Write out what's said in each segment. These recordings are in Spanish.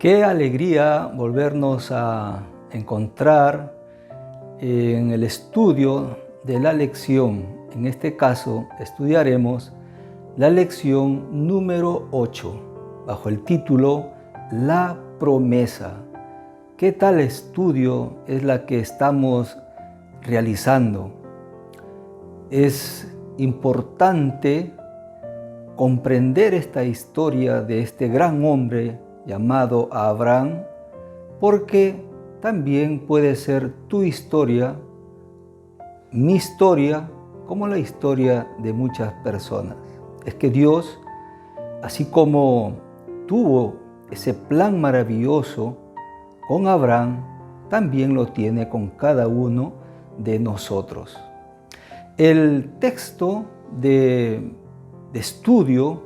Qué alegría volvernos a encontrar en el estudio de la lección. En este caso, estudiaremos la lección número 8, bajo el título La promesa. ¿Qué tal estudio es la que estamos realizando? Es importante comprender esta historia de este gran hombre llamado Abraham, porque también puede ser tu historia, mi historia, como la historia de muchas personas. Es que Dios, así como tuvo ese plan maravilloso con Abraham, también lo tiene con cada uno de nosotros. El texto de estudio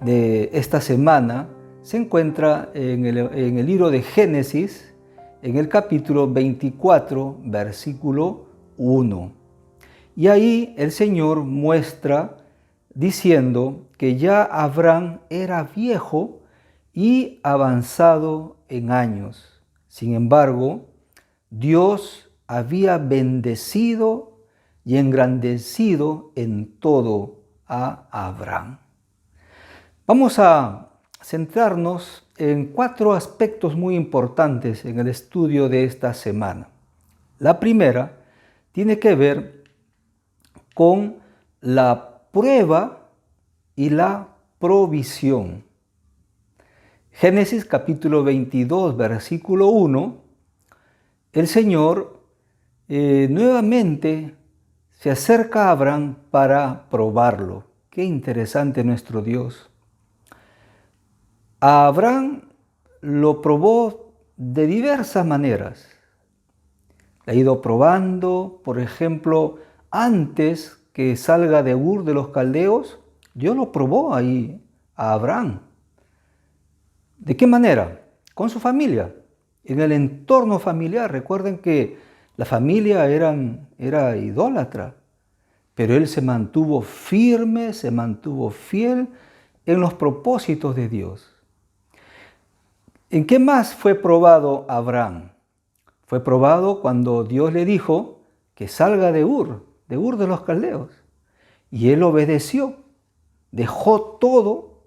de esta semana se encuentra en el libro de Génesis, en el capítulo 24, versículo 1. Y ahí el Señor muestra diciendo que ya Abraham era viejo y avanzado en años. Sin embargo, Dios había bendecido y engrandecido en todo a Abraham. Vamos a centrarnos en 4 aspectos muy importantes en el estudio de esta semana. La primera tiene que ver con la prueba y la provisión. Génesis capítulo 22, versículo 1, el Señor nuevamente se acerca a Abraham para probarlo. Qué interesante nuestro Dios. A Abraham lo probó de diversas maneras. Le ha ido probando, por ejemplo, antes que salga de Ur de los Caldeos, Dios lo probó ahí a Abraham. ¿De qué manera? Con su familia, en el entorno familiar. Recuerden que la familia era idólatra, pero él se mantuvo firme, se mantuvo fiel en los propósitos de Dios. ¿En qué más fue probado Abraham? Fue probado cuando Dios le dijo que salga de Ur de los Caldeos. Y él obedeció, dejó todo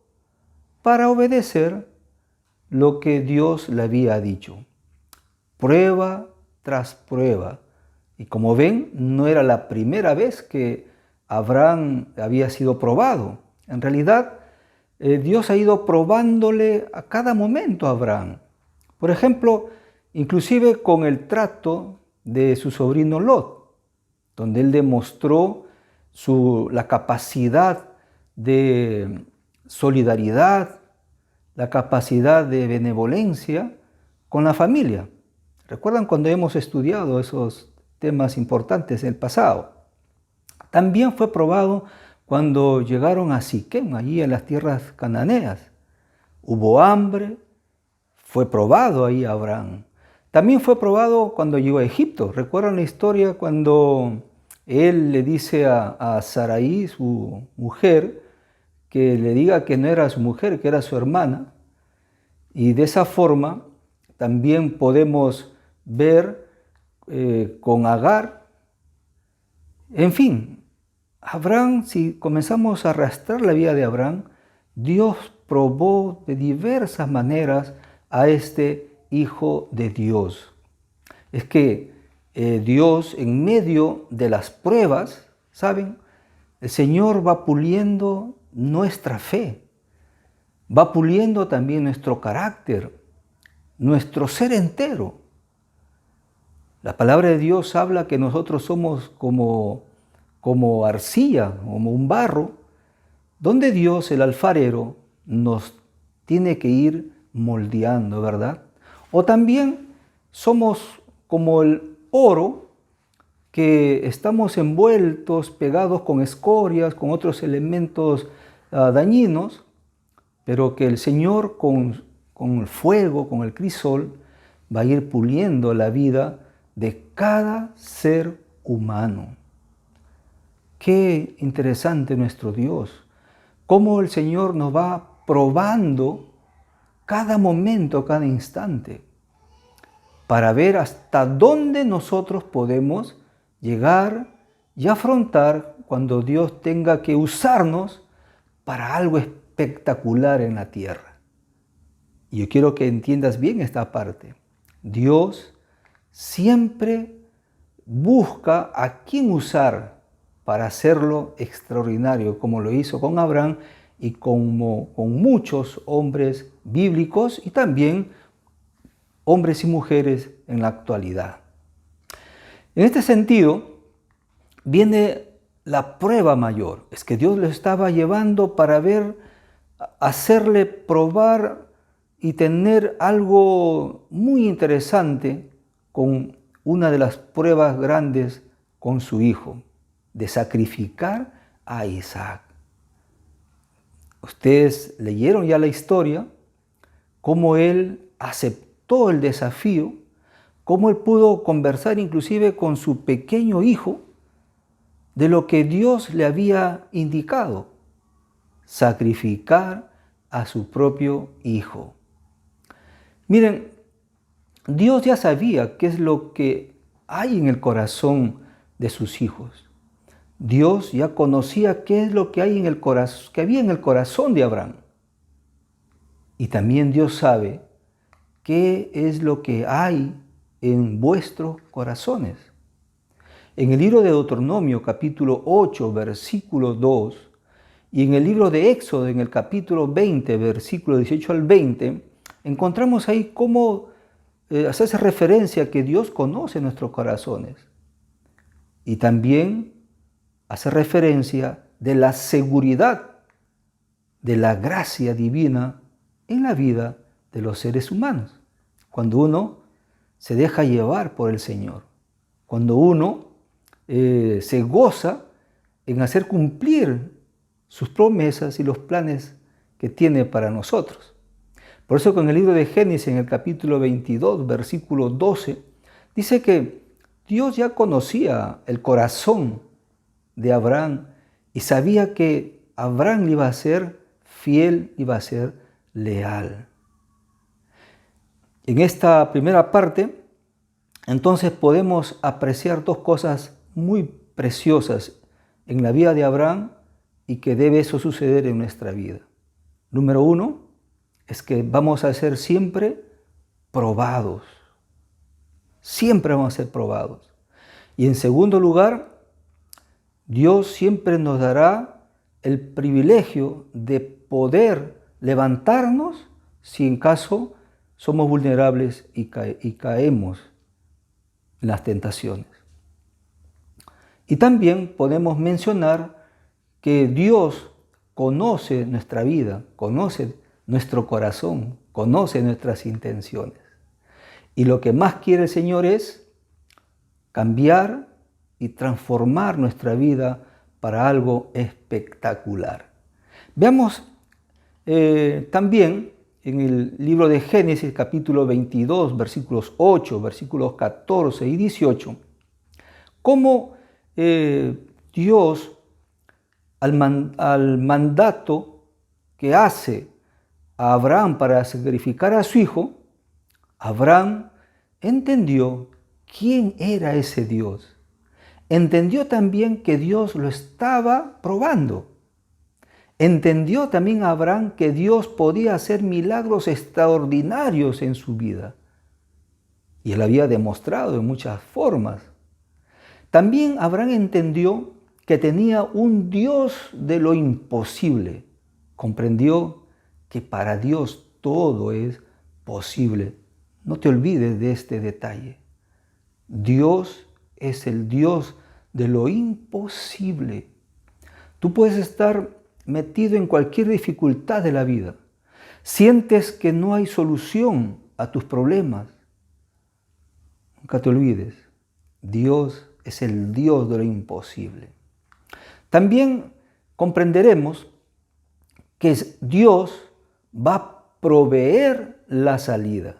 para obedecer lo que Dios le había dicho. Prueba tras prueba. Y como ven, no era la primera vez que Abraham había sido probado. En realidad, Dios ha ido probándole a cada momento a Abraham. Por ejemplo, inclusive con el trato de su sobrino Lot, donde él demostró la capacidad de solidaridad, la capacidad de benevolencia con la familia. ¿Recuerdan cuando hemos estudiado esos temas importantes en el pasado? También fue probado cuando llegaron a Siquem, allí en las tierras cananeas. Hubo hambre, fue probado ahí Abraham. También fue probado cuando llegó a Egipto. ¿Recuerdan la historia cuando él le dice a Sarai, su mujer, que le diga que no era su mujer, que era su hermana? Y de esa forma también podemos ver con Agar. En fin, Abraham, si comenzamos a arrastrar la vida de Abraham, Dios probó de diversas maneras a este Hijo de Dios. Es que Dios, en medio de las pruebas, ¿saben? El Señor va puliendo nuestra fe, va puliendo también nuestro carácter, nuestro ser entero. La palabra de Dios habla que nosotros somos como arcilla, como un barro, donde Dios, el alfarero, nos tiene que ir moldeando, ¿verdad? O también somos como el oro, que estamos envueltos, pegados con escorias, con otros elementos dañinos, pero que el Señor con el fuego, con el crisol, va a ir puliendo la vida de cada ser humano. Qué interesante nuestro Dios, cómo el Señor nos va probando cada momento, cada instante, para ver hasta dónde nosotros podemos llegar y afrontar cuando Dios tenga que usarnos para algo espectacular en la tierra. Y yo quiero que entiendas bien esta parte. Dios siempre busca a quién usar para hacerlo extraordinario, como lo hizo con Abraham y como con muchos hombres bíblicos y también hombres y mujeres en la actualidad. En este sentido, viene la prueba mayor. Es que Dios lo estaba llevando para ver, hacerle probar y tener algo muy interesante con una de las pruebas grandes con su hijo, de sacrificar a Isaac. Ustedes leyeron ya la historia, cómo él aceptó el desafío, cómo él pudo conversar inclusive con su pequeño hijo de lo que Dios le había indicado, sacrificar a su propio hijo. Miren, Dios ya sabía qué es lo que hay en el corazón de sus hijos. Dios ya conocía qué es lo que hay en el corazón, que había en el corazón de Abraham. Y también Dios sabe qué es lo que hay en vuestros corazones. En el libro de Deuteronomio, capítulo 8, versículo 2, y en el libro de Éxodo, en el capítulo 20, versículo 18 al 20, encontramos ahí cómo hacerse referencia a que Dios conoce nuestros corazones. Y también hace referencia de la seguridad de la gracia divina en la vida de los seres humanos. Cuando uno se deja llevar por el Señor, cuando uno se goza en hacer cumplir sus promesas y los planes que tiene para nosotros. Por eso que en el libro de Génesis, en el capítulo 22, versículo 12, dice que Dios ya conocía el corazón de Abraham y sabía que Abraham iba a ser fiel, iba a ser leal. En esta primera parte, entonces podemos apreciar dos cosas muy preciosas en la vida de Abraham y que debe eso suceder en nuestra vida. Número uno, es que vamos a ser siempre probados. Siempre vamos a ser probados. Y en segundo lugar, Dios siempre nos dará el privilegio de poder levantarnos si en caso somos vulnerables y caemos en las tentaciones. Y también podemos mencionar que Dios conoce nuestra vida, conoce nuestro corazón, conoce nuestras intenciones. Y lo que más quiere el Señor es cambiar y transformar nuestra vida para algo espectacular. Veamos también en el libro de Génesis, capítulo 22, versículos 8, versículos 14 y 18, cómo Dios, al mandato que hace a Abraham para sacrificar a su hijo, Abraham entendió quién era ese Dios. Entendió también que Dios lo estaba probando. Entendió también Abraham que Dios podía hacer milagros extraordinarios en su vida. Y él había demostrado en muchas formas. También Abraham entendió que tenía un Dios de lo imposible. Comprendió que para Dios todo es posible. No te olvides de este detalle. Dios es el Dios de lo imposible. Tú puedes estar metido en cualquier dificultad de la vida. Sientes que no hay solución a tus problemas. Nunca te olvides. Dios es el Dios de lo imposible. También comprenderemos que Dios va a proveer la salida.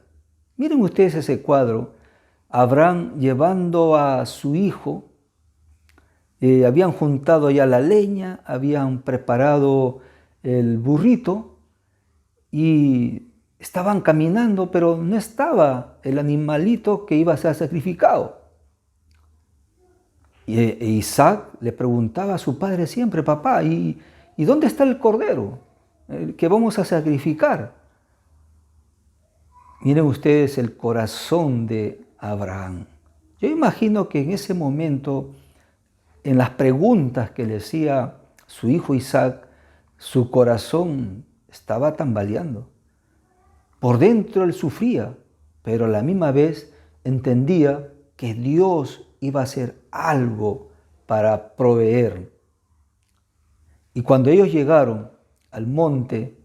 Miren ustedes ese cuadro. Abraham llevando a su hijo, habían juntado ya la leña, habían preparado el burrito y estaban caminando, pero no estaba el animalito que iba a ser sacrificado. E Isaac le preguntaba a su padre siempre: papá, ¿y dónde está el cordero que vamos a sacrificar? Miren ustedes el corazón de Abraham. Yo imagino que en ese momento, en las preguntas que le hacía su hijo Isaac, su corazón estaba tambaleando. Por dentro él sufría, pero a la misma vez entendía que Dios iba a hacer algo para proveer. Y cuando ellos llegaron al monte,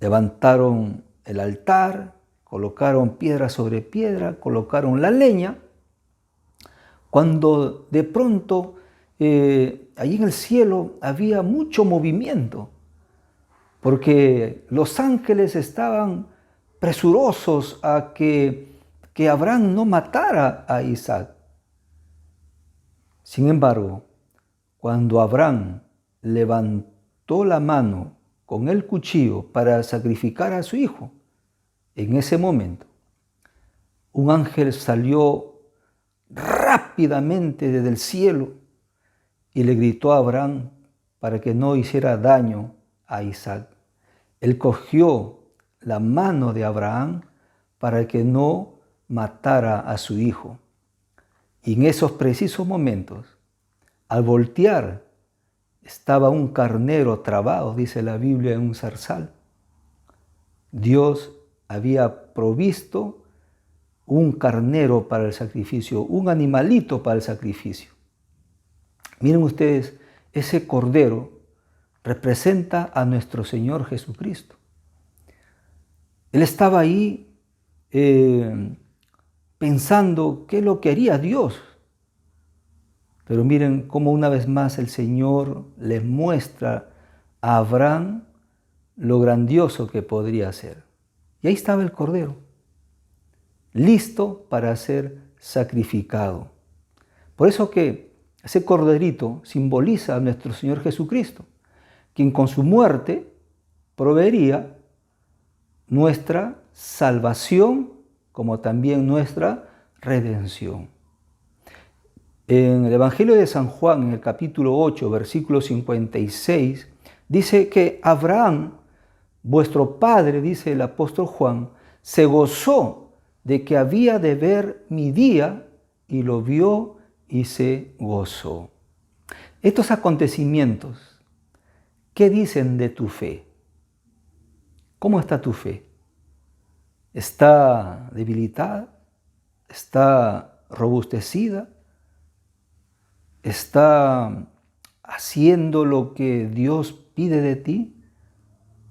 levantaron el altar, colocaron piedra sobre piedra, colocaron la leña, cuando de pronto allí en el cielo había mucho movimiento, porque los ángeles estaban presurosos a que Abraham no matara a Isaac. Sin embargo, cuando Abraham levantó la mano con el cuchillo para sacrificar a su hijo, en ese momento, un ángel salió rápidamente desde el cielo y le gritó a Abraham para que no hiciera daño a Isaac. Él cogió la mano de Abraham para que no matara a su hijo. Y en esos precisos momentos, al voltear, estaba un carnero trabado, dice la Biblia, en un zarzal. Dios había provisto un carnero para el sacrificio, un animalito para el sacrificio. Miren ustedes, ese cordero representa a nuestro Señor Jesucristo. Él estaba ahí pensando qué es lo que haría Dios. Pero miren cómo una vez más el Señor le muestra a Abraham lo grandioso que podría ser. Y ahí estaba el cordero, listo para ser sacrificado. Por eso que ese corderito simboliza a nuestro Señor Jesucristo, quien con su muerte proveería nuestra salvación como también nuestra redención. En el Evangelio de San Juan, en el capítulo 8, versículo 56, dice que Abraham, vuestro padre, dice el apóstol Juan, se gozó de que había de ver mi día y lo vio y se gozó. Estos acontecimientos, ¿qué dicen de tu fe? ¿Cómo está tu fe? ¿Está debilitada? ¿Está robustecida? ¿Está haciendo lo que Dios pide de ti?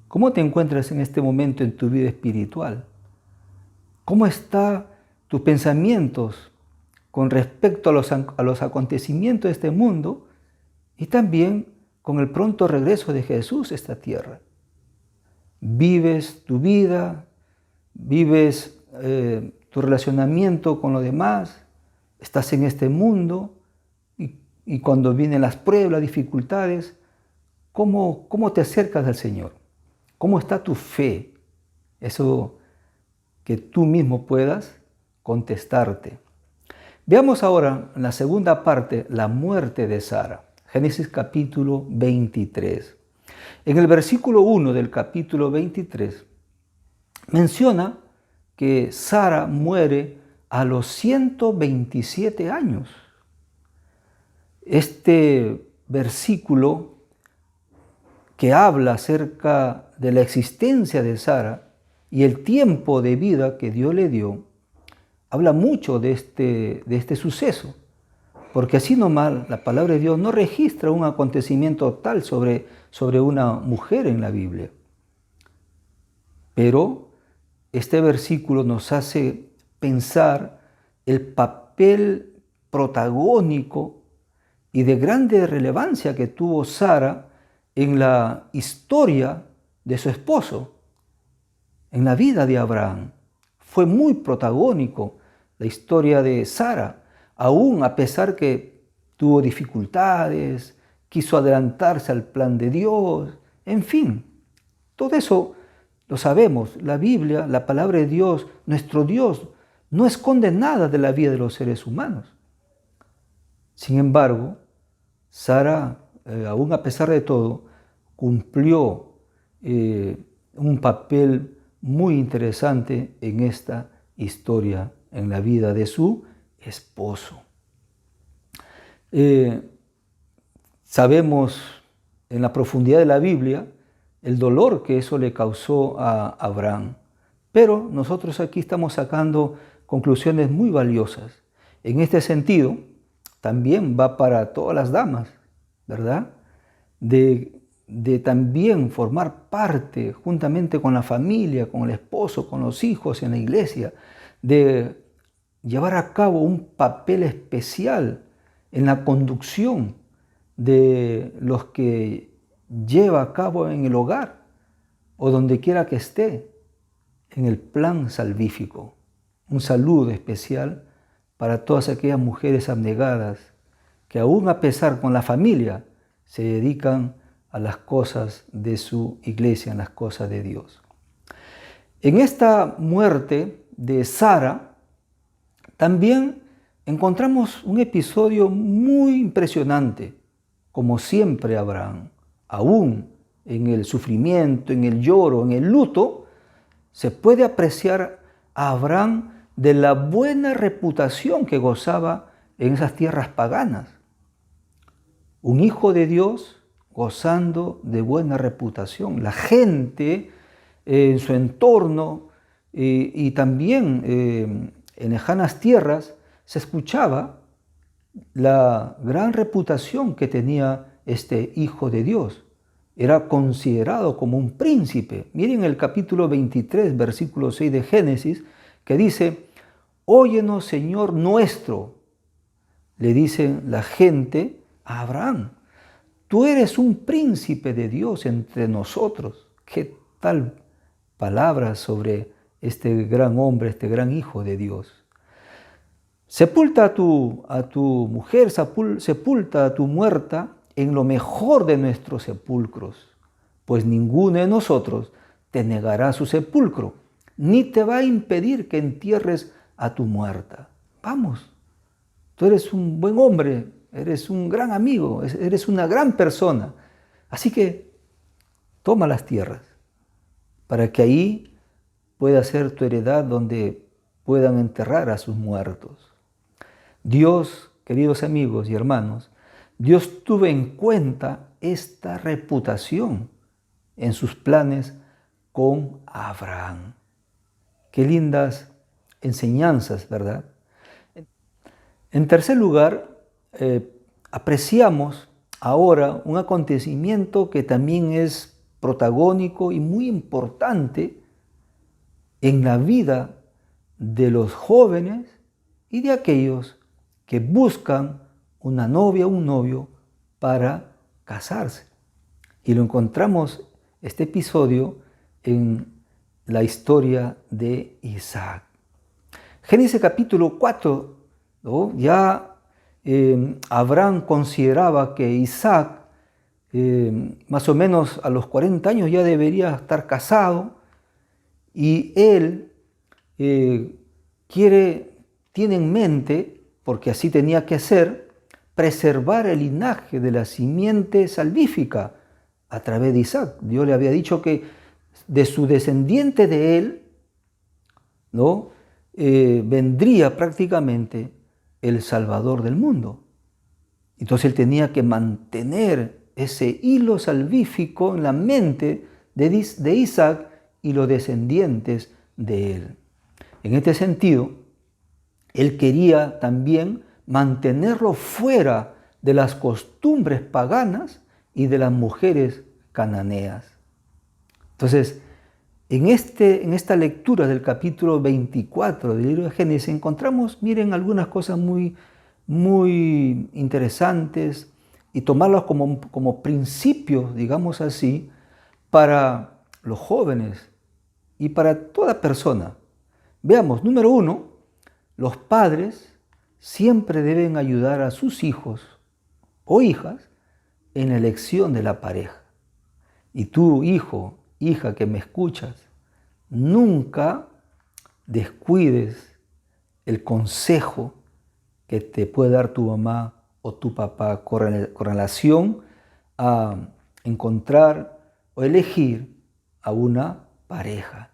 ¿Cómo te encuentras en este momento en tu vida espiritual? ¿Cómo están tus pensamientos con respecto a los acontecimientos de este mundo y también con el pronto regreso de Jesús a esta tierra? ¿Vives tu vida? ¿Vives tu relacionamiento con los demás? ¿Estás en este mundo? Y cuando vienen las pruebas, las dificultades, ¿cómo te acercas al Señor? ¿Cómo está tu fe? Eso que tú mismo puedas contestarte. Veamos ahora en la segunda parte la muerte de Sara. Génesis capítulo 23. En el versículo 1 del capítulo 23 menciona que Sara muere a los 127 años. Este versículo que habla acerca de la existencia de Sara y el tiempo de vida que Dios le dio, habla mucho de este suceso, porque así nomás la palabra de Dios no registra un acontecimiento tal sobre una mujer en la Biblia. Pero este versículo nos hace pensar el papel protagónico y de grande relevancia que tuvo Sara en la historia de su esposo, en la vida de Abraham. Fue muy protagónico la historia de Sara, aún a pesar que tuvo dificultades, quiso adelantarse al plan de Dios, en fin, todo eso lo sabemos, la Biblia, la palabra de Dios, nuestro Dios, no esconde nada de la vida de los seres humanos. Sin embargo, Sara, aún a pesar de todo, cumplió un papel muy interesante en esta historia, en la vida de su esposo. Sabemos en la profundidad de la Biblia el dolor que eso le causó a Abraham, pero nosotros aquí estamos sacando conclusiones muy valiosas. En este sentido, también va para todas las damas, ¿verdad? De también formar parte juntamente con la familia, con el esposo, con los hijos en la iglesia, de llevar a cabo un papel especial en la conducción de los que lleva a cabo en el hogar o donde quiera que esté, en el plan salvífico. Un saludo especial para todas aquellas mujeres abnegadas que aún a pesar con la familia se dedican a las cosas de su iglesia, en las cosas de Dios. En esta muerte de Sara también encontramos un episodio muy impresionante, como siempre Abraham, aún en el sufrimiento, en el lloro, en el luto, se puede apreciar a Abraham de la buena reputación que gozaba en esas tierras paganas. Un hijo de Dios gozando de buena reputación. La gente en su entorno y también en lejanas tierras se escuchaba la gran reputación que tenía este hijo de Dios. Era considerado como un príncipe. Miren el capítulo 23, versículo 6 de Génesis, que dice: óyenos, Señor nuestro, le dice la gente a Abraham, tú eres un príncipe de Dios entre nosotros. ¿Qué tal palabras sobre este gran hombre, este gran hijo de Dios? Sepulta a tu mujer, sepulta a tu muerta en lo mejor de nuestros sepulcros, pues ninguno de nosotros te negará su sepulcro, ni te va a impedir que entierres a tu muerta. Vamos, tú eres un buen hombre, eres un gran amigo, eres una gran persona. Así que toma las tierras para que ahí pueda ser tu heredad donde puedan enterrar a sus muertos. Dios, queridos amigos y hermanos, Dios tuvo en cuenta esta reputación en sus planes con Abraham. Qué lindas enseñanzas, ¿verdad? En tercer lugar, apreciamos ahora un acontecimiento que también es protagónico y muy importante en la vida de los jóvenes y de aquellos que buscan una novia o un novio para casarse. Y lo encontramos, este episodio, en la historia de Isaac. Génesis capítulo 4, ¿no? Ya Abraham consideraba que Isaac, más o menos a los 40 años, ya debería estar casado, y él tiene en mente, porque así tenía que ser, preservar el linaje de la simiente salvífica a través de Isaac. Dios le había dicho que de su descendiente de él, ¿no? Vendría prácticamente el Salvador del mundo. Entonces él tenía que mantener ese hilo salvífico en la mente de Isaac y los descendientes de él. En este sentido, él quería también mantenerlo fuera de las costumbres paganas y de las mujeres cananeas. Entonces, en esta lectura del capítulo 24 del libro de Génesis encontramos, miren, algunas cosas muy, muy interesantes y tomarlas como principios, digamos así, para los jóvenes y para toda persona. Veamos, número 1, los padres siempre deben ayudar a sus hijos o hijas en la elección de la pareja. Y tú, hijo, hija que me escuchas, nunca descuides el consejo que te puede dar tu mamá o tu papá con relación a encontrar o elegir a una pareja.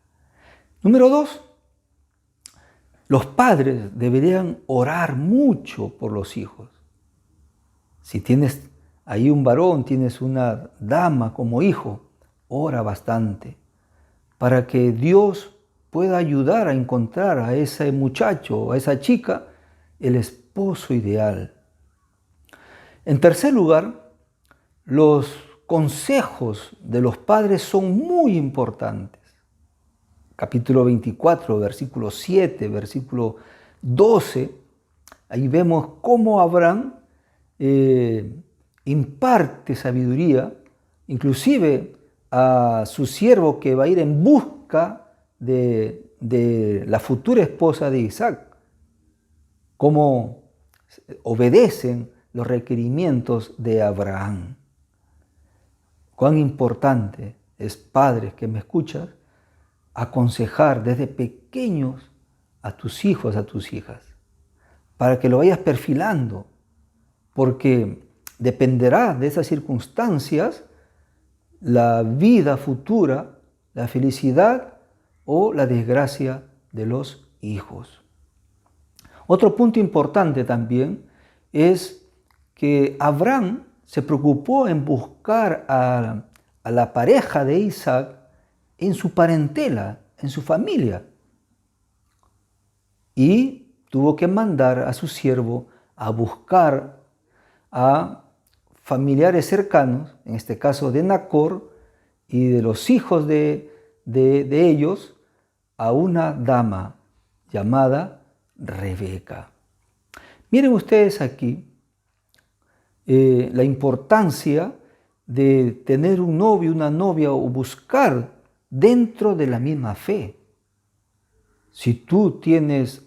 Número 2, los padres deberían orar mucho por los hijos. Si tienes ahí un varón, tienes una dama como hijo, ora bastante para que Dios pueda ayudar a encontrar a ese muchacho o a esa chica el esposo ideal. En tercer lugar, los consejos de los padres son muy importantes. Capítulo 24, versículo 7, versículo 12, ahí vemos cómo Abraham imparte sabiduría, inclusive a su siervo que va a ir en busca de la futura esposa de Isaac, cómo obedecen los requerimientos de Abraham. Cuán importante es, padres que me escuchas, aconsejar desde pequeños a tus hijos, a tus hijas, para que lo vayas perfilando, porque dependerá de esas circunstancias la vida futura, la felicidad o la desgracia de los hijos. Otro punto importante también es que Abraham se preocupó en buscar a la pareja de Isaac en su parentela, en su familia. Y tuvo que mandar a su siervo a buscar a familiares cercanos, en este caso de Nacor y de los hijos de ellos, a una dama llamada Rebeca. Miren ustedes aquí la importancia de tener un novio, una novia o buscar dentro de la misma fe. Si tú tienes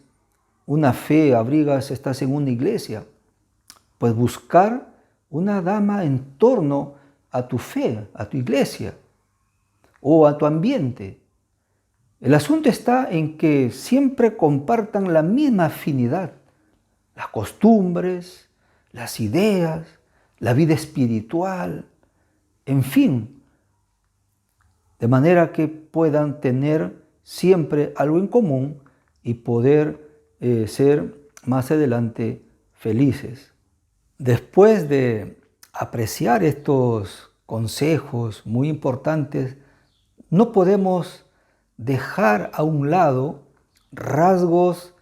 una fe, abrigas, estás en una iglesia, pues buscar una dama en torno a tu fe, a tu iglesia o a tu ambiente. El asunto está en que siempre compartan la misma afinidad, las costumbres, las ideas, la vida espiritual, en fin, de manera que puedan tener siempre algo en común y poder ser más adelante felices. Después de apreciar estos consejos muy importantes, no podemos dejar a un lado rasgos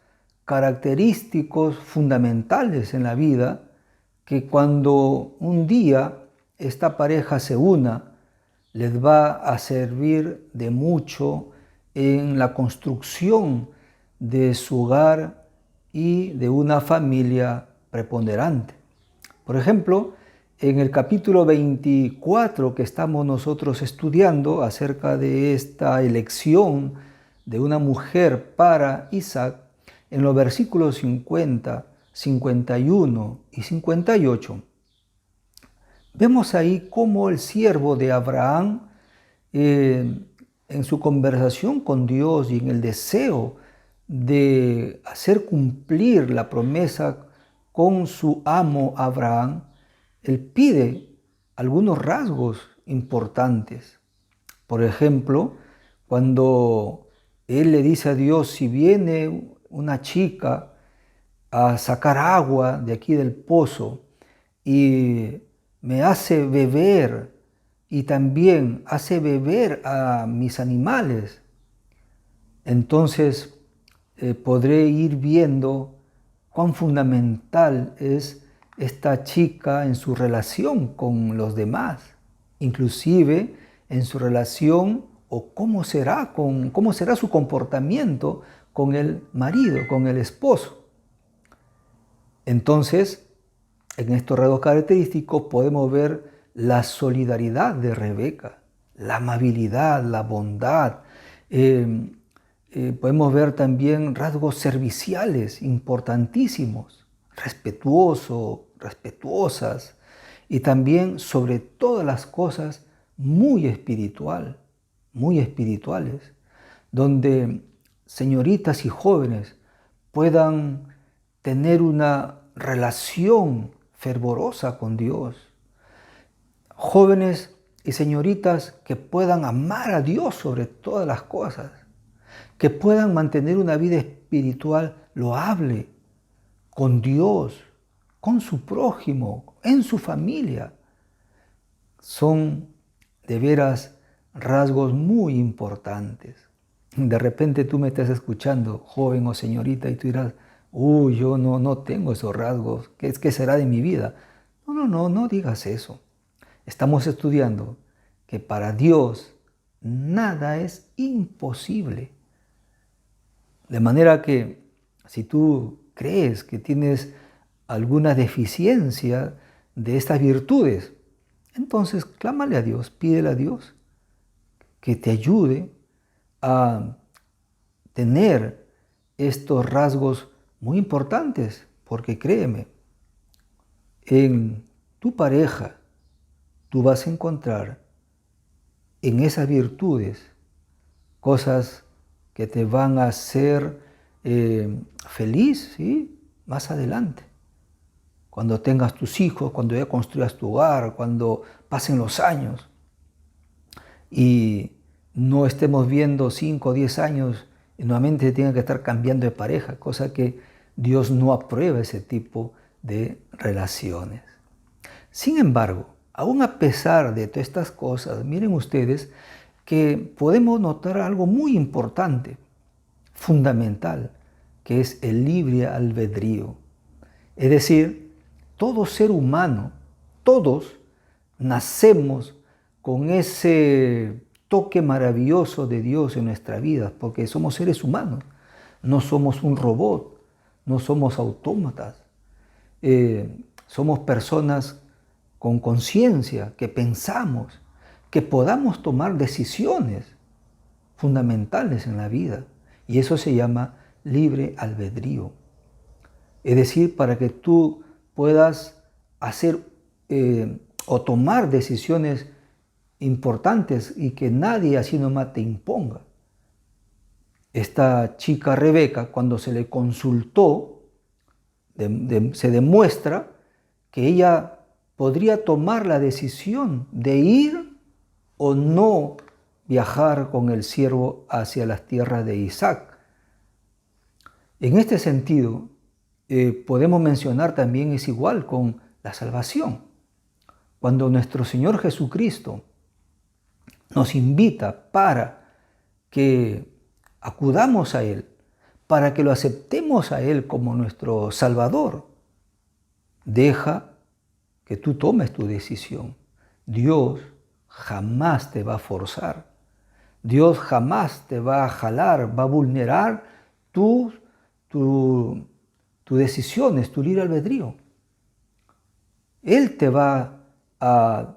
característicos fundamentales en la vida que cuando un día esta pareja se una, les va a servir de mucho en la construcción de su hogar y de una familia preponderante. Por ejemplo, en el capítulo 24 que estamos nosotros estudiando acerca de esta elección de una mujer para Isaac, en los versículos 50, 51 y 58, vemos ahí cómo el siervo de Abraham, en su conversación con Dios y en el deseo de hacer cumplir la promesa con su amo Abraham, él pide algunos rasgos importantes. Por ejemplo, cuando él le dice a Dios, si viene una chica a sacar agua de aquí del pozo y me hace beber y también hace beber a mis animales, entonces podré ir viendo cuán fundamental es esta chica en su relación con los demás, inclusive en su relación o cómo será su comportamiento con el marido, con el esposo. Entonces, en estos rasgos característicos podemos ver la solidaridad de Rebeca, la amabilidad, la bondad. Podemos ver también rasgos serviciales importantísimos, respetuosas y también sobre todas las cosas muy espirituales, donde señoritas y jóvenes puedan tener una relación fervorosa con Dios. Jóvenes y señoritas que puedan amar a Dios sobre todas las cosas, que puedan mantener una vida espiritual loable con Dios, con su prójimo, en su familia. Son de veras rasgos muy importantes. De repente tú me estás escuchando, joven o señorita, y tú dirás, yo no tengo esos rasgos, ¿qué será de mi vida? No digas eso. Estamos estudiando que para Dios nada es imposible. De manera que si tú crees que tienes alguna deficiencia de estas virtudes, entonces clámale a Dios, pídele a Dios que te ayude a tener estos rasgos muy importantes, porque créeme, en tu pareja tú vas a encontrar en esas virtudes cosas que te van a hacer feliz, ¿sí? Más adelante. Cuando tengas tus hijos, cuando ya construyas tu hogar, cuando pasen los años y no estemos viendo 5 o 10 años y nuevamente tengan que estar cambiando de pareja, cosa que Dios no aprueba ese tipo de relaciones. Sin embargo, aún a pesar de todas estas cosas, miren ustedes que podemos notar algo muy importante, fundamental, que es el libre albedrío. Es decir, todo ser humano, todos nacemos con ese toque maravilloso de Dios en nuestra vida, porque somos seres humanos, no somos un robot, no somos autómatas, somos personas con conciencia, que pensamos, que podamos tomar decisiones fundamentales en la vida. Y eso se llama libre albedrío. Es decir, para que tú puedas hacer o tomar decisiones importantes y que nadie así nomás te imponga. Esta chica Rebeca, cuando se le consultó, se demuestra que ella podría tomar la decisión de ir o no viajar con el siervo hacia las tierras de Isaac. En este sentido, podemos mencionar también es igual con la salvación. Cuando nuestro Señor Jesucristo nos invita para que acudamos a Él, para que lo aceptemos a Él como nuestro Salvador, deja que tú tomes tu decisión. Dios jamás te va a forzar. Dios jamás te va a jalar, va a vulnerar tus decisiones, tu libre albedrío. Él te va a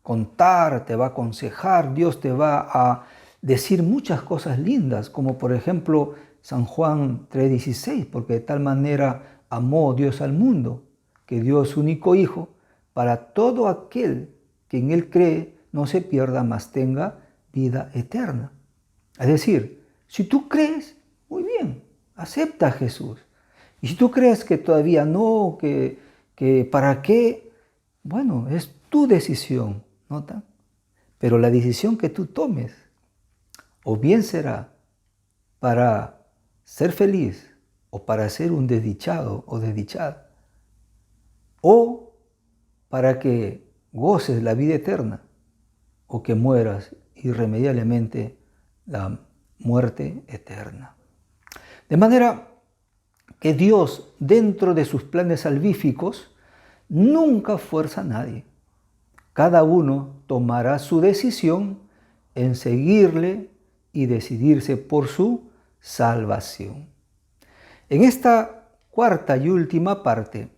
contar, te va a aconsejar, Dios te va a decir muchas cosas lindas, como por ejemplo San Juan 3:16, porque de tal manera amó Dios al mundo, que dio su único Hijo, para todo aquel que en Él cree no se pierda, mas tenga vida eterna. Es decir, si tú crees, muy bien, acepta a Jesús. Y si tú crees que todavía no, que para qué, bueno, es tu decisión, ¿nota? Pero la decisión que tú tomes, o bien será para ser feliz, o para ser un desdichado o desdichada, o para que goces la vida eterna, o que mueras irremediablemente la muerte eterna. De manera que Dios, dentro de sus planes salvíficos, nunca fuerza a nadie. Cada uno tomará su decisión en seguirle y decidirse por su salvación. En esta cuarta y última parte,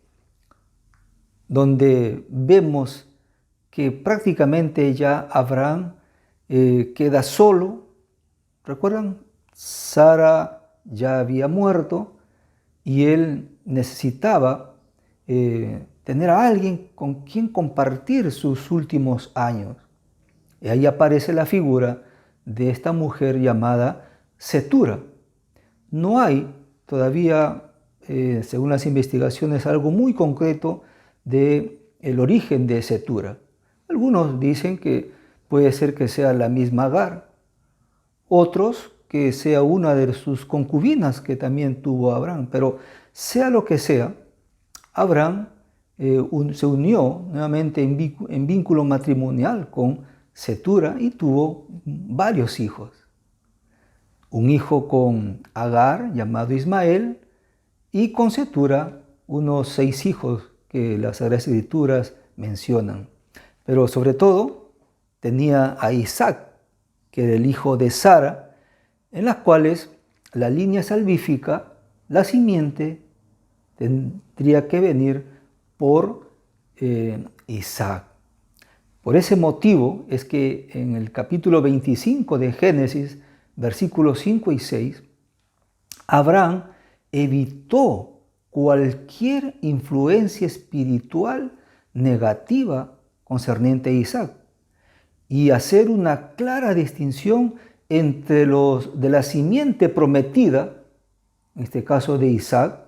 donde vemos que prácticamente ya Abraham queda solo. ¿Recuerdan? Sara ya había muerto y él necesitaba tener a alguien con quien compartir sus últimos años. Y ahí aparece la figura de esta mujer llamada Setura. No hay todavía, según las investigaciones, algo muy concreto del origen de Setura. Algunos dicen que puede ser que sea la misma Agar, otros que sea una de sus concubinas que también tuvo Abraham, pero sea lo que sea, Abraham se unió nuevamente en vínculo matrimonial con Setura y tuvo varios hijos. Un hijo con Agar llamado Ismael y con Setura unos 6 hijos que las Sagradas Escrituras mencionan. Pero sobre todo tenía a Isaac, que era el hijo de Sara, en las cuales la línea salvífica, la simiente, tendría que venir por Isaac. Por ese motivo es que en el capítulo 25 de Génesis, versículos 5 y 6, Abraham evitó cualquier influencia espiritual negativa concerniente a Isaac y hacer una clara distinción entre los de la simiente prometida, en este caso de Isaac,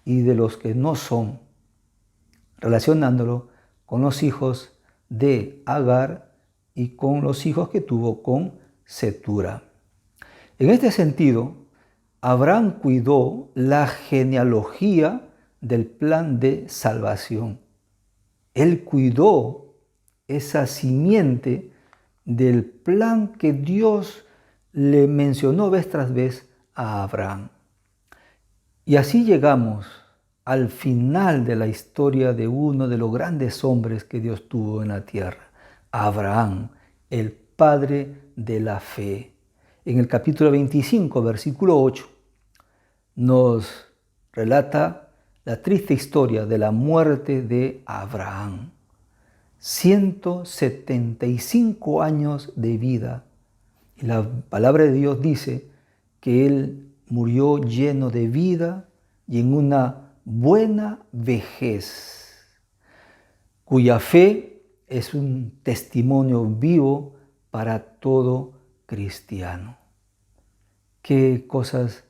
y de los que no son, relacionándolo con los hijos de Agar y con los hijos que tuvo con Setura. En este sentido, Abraham cuidó la genealogía del plan de salvación. Él cuidó esa simiente del plan que Dios le mencionó vez tras vez a Abraham. Y así llegamos al final de la historia de uno de los grandes hombres que Dios tuvo en la tierra, Abraham, el padre de la fe. En el capítulo 25, versículo 8, nos relata la triste historia de la muerte de Abraham. 175 años de vida. Y la palabra de Dios dice que él murió lleno de vida y en una buena vejez, cuya fe es un testimonio vivo para todo cristiano. Qué cosas,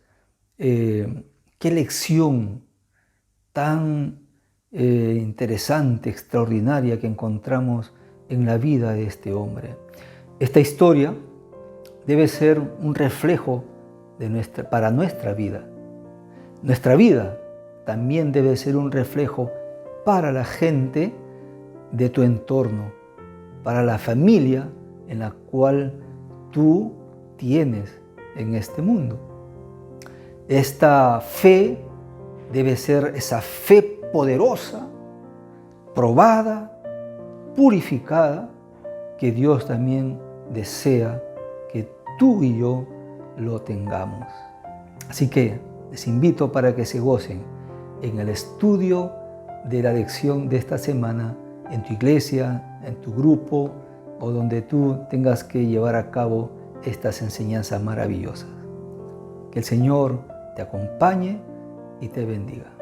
qué lección tan interesante, extraordinaria que encontramos en la vida de este hombre. Esta historia debe ser un reflejo para nuestra vida. Nuestra vida también debe ser un reflejo para la gente de tu entorno, para la familia en la cual tú tienes en este mundo. Esta fe debe ser esa fe poderosa, probada, purificada, que Dios también desea que tú y yo lo tengamos. Así que les invito para que se gocen en el estudio de la lección de esta semana en tu iglesia, en tu grupo o donde tú tengas que llevar a cabo estas enseñanzas maravillosas. Que el Señor te acompañe y te bendiga.